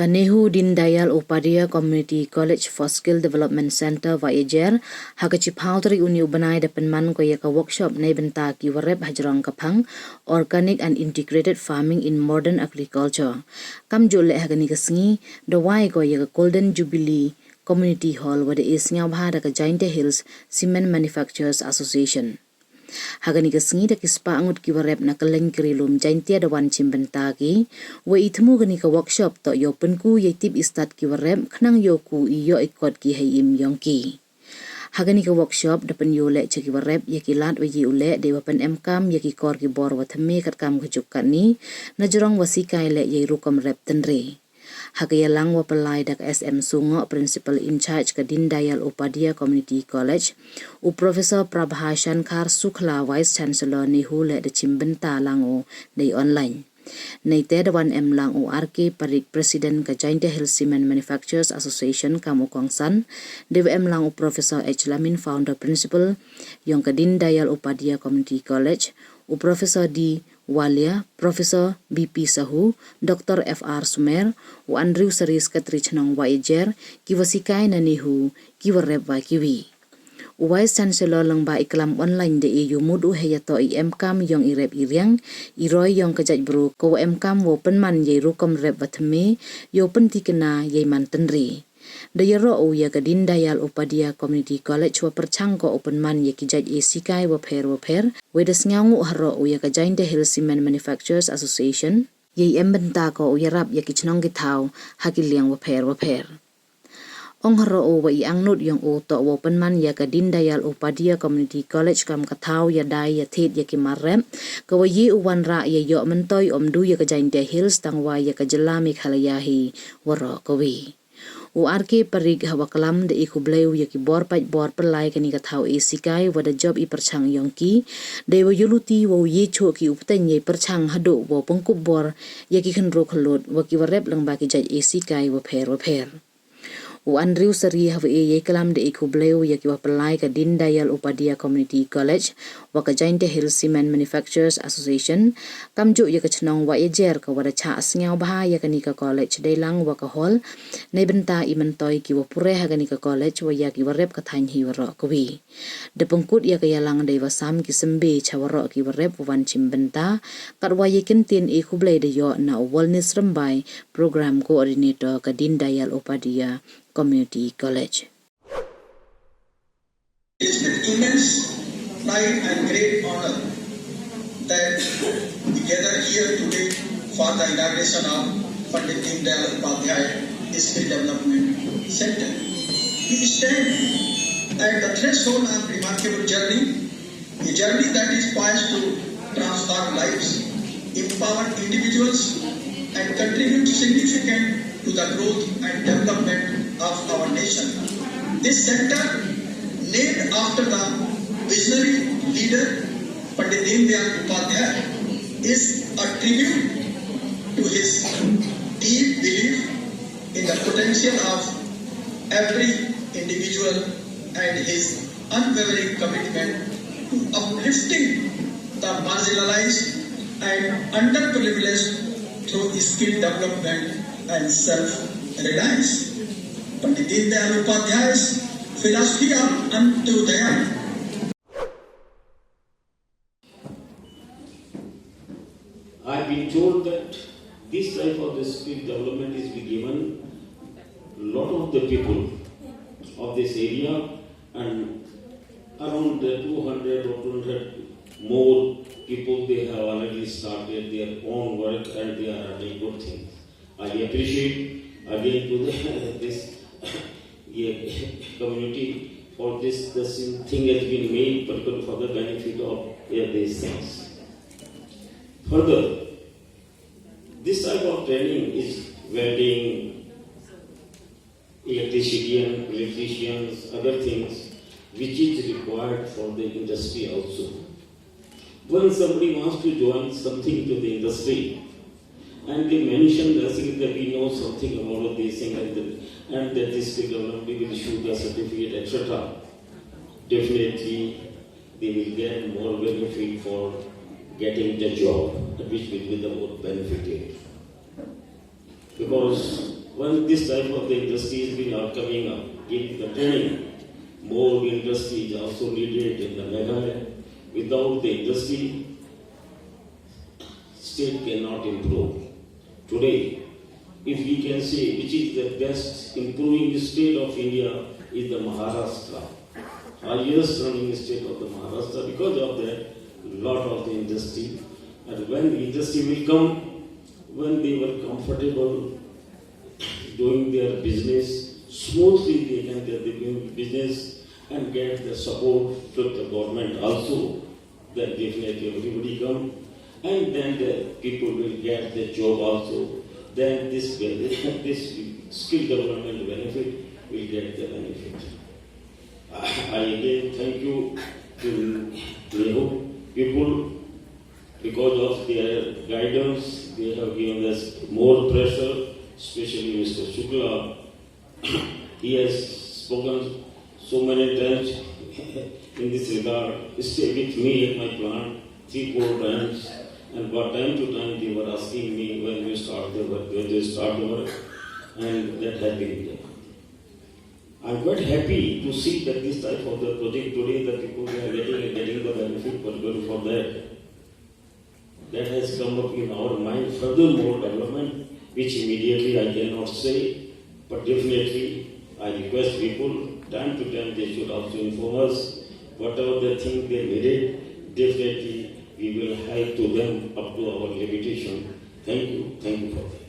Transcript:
Kanehu Dindayal Upadhyaya Community College for Skill Development Center Wahiajer hakachipautri uni ubanai dapan man ko yaka workshop na ibenta ki warep hajrong kapang organic and integrated farming in modern agriculture. Kam jole hagani kasngi dawai ko yaka Golden Jubilee Community Hall wada isngaw bahada ka Giant Hills Cement Manufacturers Association. Hagani kasngi da kispa angut ki warep na kaleng kirilum jaintia dawan chimbenta ki wa itmu gani ka workshop to yo penku ye tip istat ki warep khnang yo ku iyo ikot ki hayim yongki. Hagani ka workshop dapan yo le chaki warep ye ki lat wa ye ule de wapan emkam ye ki kor ki bor wa thame kat kam khujuk ni na jorong wasikai le ye rukom rep tenre. Hagaya lang wa palai dak SM Sungo Principal in Charge ka Dindayal Upadhyaya Community College u Professor Prabhashan Khar Sukhla Vice Chancellor ni hule de chimbenta lang o day online. Nay te dawan em lang u RK Parik President ka Giant Hills Cement Manufacturers Association kamu kongsan dev em lang u Professor H Lamin Founder Principal yung ka Dindayal Upadhyaya Community College u Professor D Walia, Professor BP Sahu, Dr. FR Sumer, u Andrew Saris Katrich ng Wahiajer, kiwasikai na nihu, kiwarep wa kiwi. U Vice Chancellor lang ba iklam online de iyo mudu heyato i emkam yung irep iriang, iroy yung kajaj bro, ko emkam wo penman yay rukom rep watame, yo pentikena yay mantenri. Dayaro o ya ka Dindayal Upadhyaya Community College wa perchangko open man ya ki jaj esikai wa pher wedas ngangu haro o ya ka Giant Hills Cement Manufacturers Association yay embenta ko o yarap ya ki chnong gitaw hakiliang wa pher ong haro o wa iangnut yung o to wa open man ya ka Dindayal Upadhyaya Community College kam kataw ya dai ya thet ya ki marrem ka wa yi uwan ra ya yo mentoy omdu ya ka Giant Hills tangwa ya ka jalami khalayahi waro kawi. U RK Parig hawa kalam de ikubleu ya ki bor pelai kani kathau esikai wada job i perchang yongki de wa yuluti wa ye cho ki upten ye perchang hado wa pengkup bor ya ki khenro khlot wa ki warep lang ba ki jaj esikai wa pher u Andrew Sari hawa ye kalam de ikubleu ya ki wa pelai ka Dindayal Upadhyaya Community College wa ka Giant Hills Cement Manufacturers Association kamju ya ka chnong Wahiajer ka wada cha asngaw baha ya kani ka college de lang wa ka hall nay benta imentoy ki wa pure ha kani ka college wa ya ki warep ka thain hi waro kawi de pengkut ya ka yalang de wasam ki sembe cha waro ki warep wan chimbenta kat wa ye kintin ikublei de yo na wellness rambai program coordinator ka Dindayal Upadhyaya Community College. It is with immense pride and great honor that we gather here today for the inauguration of Pandit Dindayal Upadhyaya Skill Development Center. We stand at the threshold of a remarkable journey, a journey that is poised to transform lives, empower individuals, and contribute significantly to the growth and development of our nation. This center, named after the visionary leader Pandit Dindayal Upadhyaya, is a tribute to his deep belief in the potential of every individual and his unwavering commitment to uplifting the marginalized and underprivileged through skill development and self-reliance. Pandit Dindayal Upadhyaya's philosophy of Antyodaya. I've been told that this type of the skill development is being given a lot of the people of this area, and around 200 or 200 more people, they have already started their own work and they are doing good things. I appreciate again to this community for this thing has been made particularly for the benefit of these things. Further, this type of training is welding, electricians, other things which is required for the industry also. When somebody wants to join something to the industry, and they mention that we know something about these things and that this development will issue the certificate, etc., definitely they will get more benefit for getting the job, which will be the more benefited. Because when this type of the industries are coming up, give the training, more industry is also needed in the Meghalaya. Without the industry, state cannot improve. Today, if we can say which is the best improving state of India is the Maharashtra. Highest running state of the Maharashtra because of that lot of the industry. And when the industry will come, when they were comfortable doing their business, smoothly they can get the business and get the support from the government also, then definitely everybody come. And then the people will get the job also. Then this skill development benefit will get the benefit. I again thank you to Nehu people because of their guidance. They have given us more pressure, especially Mr. Shukla. He has spoken so many times in this regard. Stay with me at my plant 3-4 times. And from time to time they were asking me when we start the work, when they start the work, and that has been done. I'm quite happy to see that this type of the project today, the people are getting the benefit particularly for that. That has come up in our mind, furthermore development, which immediately I cannot say, but definitely I request people, time to time they should also inform us, whatever they think they needed, definitely we will help to them up to our limitation. Thank you for that.